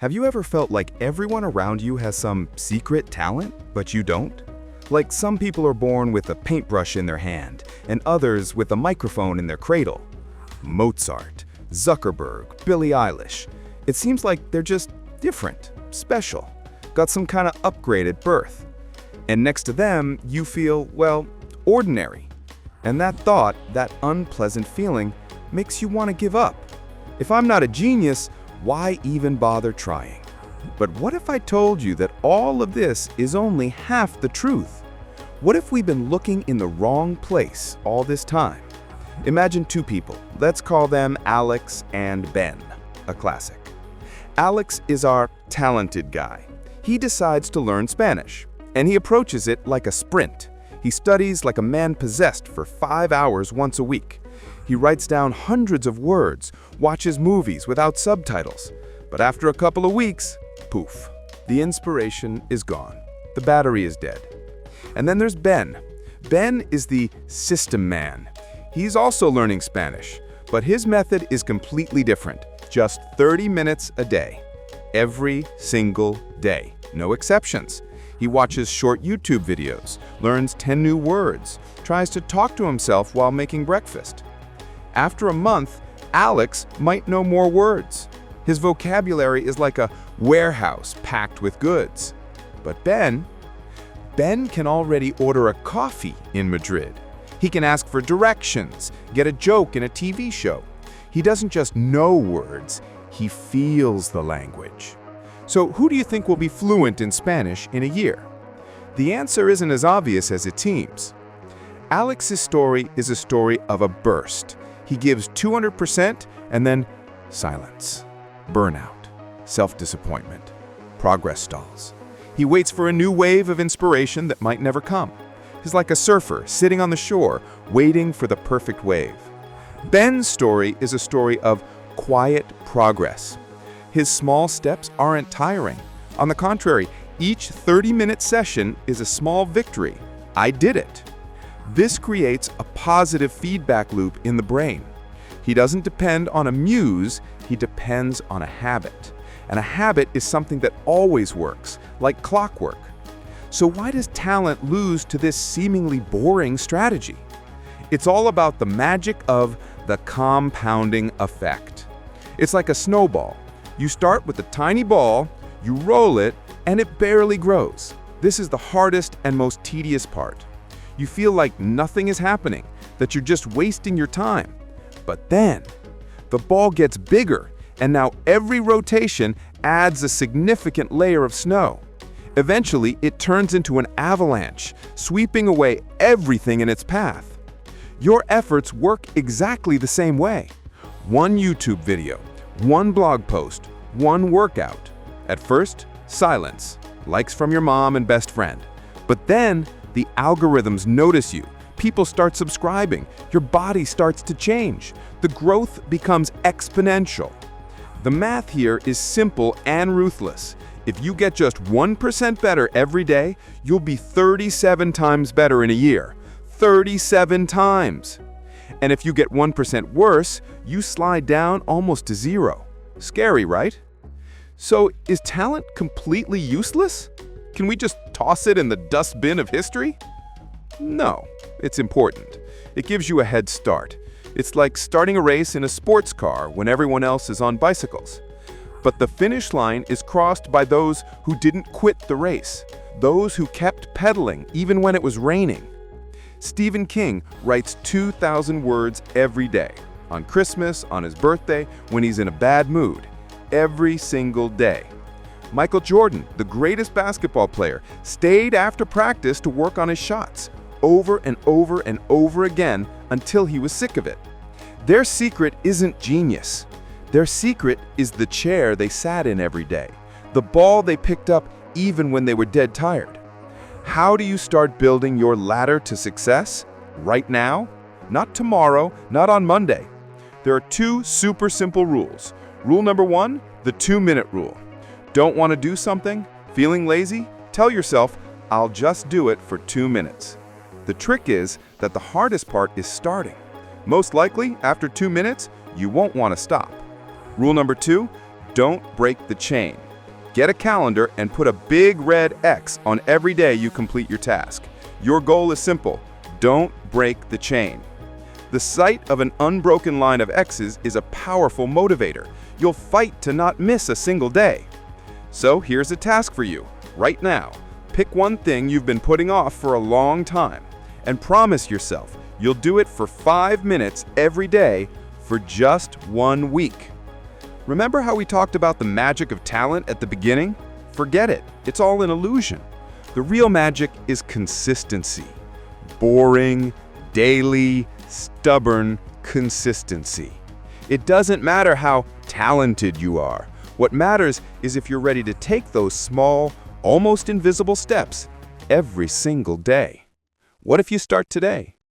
Have you ever felt like everyone around you has some secret talent, but you don't? Like some people are born with a paintbrush in their hand, and others with a microphone in their cradle. Mozart, Zuckerberg, Billie Eilish. It seems like they're just different, special, got some kind of upgrade at birth. And next to them, you feel, well, ordinary. And that thought, that unpleasant feeling, makes you want to give up. If I'm not a genius, why even bother trying? But what if I told you that all of this is only half the truth? What if we've been looking in the wrong place all this time? Imagine two people. Let's call them Alex and Ben, a classic. Alex is our talented guy. He decides to learn Spanish, and he approaches it like a sprint. He studies like a man possessed for 5 hours once a week. He writes down hundreds of words, watches movies without subtitles. But after a couple of weeks, poof, the inspiration is gone. The battery is dead. And then there's Ben. Ben is the system man. He's also learning Spanish, but his method is completely different. Just 30 minutes a day. Every single day. No exceptions. He watches short YouTube videos, learns 10 new words, tries to talk to himself while making breakfast. After a month, Alex might know more words. His vocabulary is like a warehouse packed with goods. But Ben can already order a coffee in Madrid. He can ask for directions, get a joke in a TV show. He doesn't just know words, he feels the language. So who do you think will be fluent in Spanish in a year? The answer isn't as obvious as it seems. Alex's story is a story of a burst. He gives 200% and then silence, burnout, self-disappointment, progress stalls. He waits for a new wave of inspiration that might never come. He's like a surfer sitting on the shore, waiting for the perfect wave. Ben's story is a story of quiet progress. His small steps aren't tiring. On the contrary, each 30-minute session is a small victory. I did it. This creates a positive feedback loop in the brain. He doesn't depend on a muse, he depends on a habit. And a habit is something that always works, like clockwork. So why does talent lose to this seemingly boring strategy? It's all about the magic of the compounding effect. It's like a snowball. You start with a tiny ball, you roll it, and it barely grows. This is the hardest and most tedious part. You feel like nothing is happening, that you're just wasting your time. But then, the ball gets bigger, and now every rotation adds a significant layer of snow. Eventually, it turns into an avalanche, sweeping away everything in its path. Your efforts work exactly the same way. One YouTube video, one blog post, one workout. At first, silence, likes from your mom and best friend. But then, the algorithms notice you. People start subscribing. Your body starts to change. The growth becomes exponential. The math here is simple and ruthless. If you get just 1% better every day, you'll be 37 times better in a year. 37 times! And if you get 1% worse, you slide down almost to zero. Scary, right? So is talent completely useless? Can we just toss it in the dustbin of history? No, it's important. It gives you a head start. It's like starting a race in a sports car when everyone else is on bicycles. But the finish line is crossed by those who didn't quit the race, those who kept pedaling even when it was raining. Stephen King writes 2,000 words every day, on Christmas, on his birthday, when he's in a bad mood, every single day. Michael Jordan, the greatest basketball player, stayed after practice to work on his shots, over and over and over again until he was sick of it. Their secret isn't genius. Their secret is the chair they sat in every day, the ball they picked up even when they were dead tired. How do you start building your ladder to success? Right now? Not tomorrow, not on Monday. There are 2 super simple rules. Rule number 1, the 2-minute rule. Don't want to do something? Feeling lazy? Tell yourself, I'll just do it for 2 minutes. The trick is that the hardest part is starting. Most likely, after 2 minutes, you won't want to stop. Rule number 2, don't break the chain. Get a calendar and put a big red X on every day you complete your task. Your goal is simple: don't break the chain. The sight of an unbroken line of X's is a powerful motivator. You'll fight to not miss a single day. So here's a task for you. Right now, pick one thing you've been putting off for a long time and promise yourself you'll do it for 5 minutes every day for just 1 week. Remember how we talked about the magic of talent at the beginning? Forget it. It's all an illusion. The real magic is consistency. Boring, daily, stubborn consistency. It doesn't matter how talented you are. What matters is if you're ready to take those small, almost invisible steps every single day. What if you start today?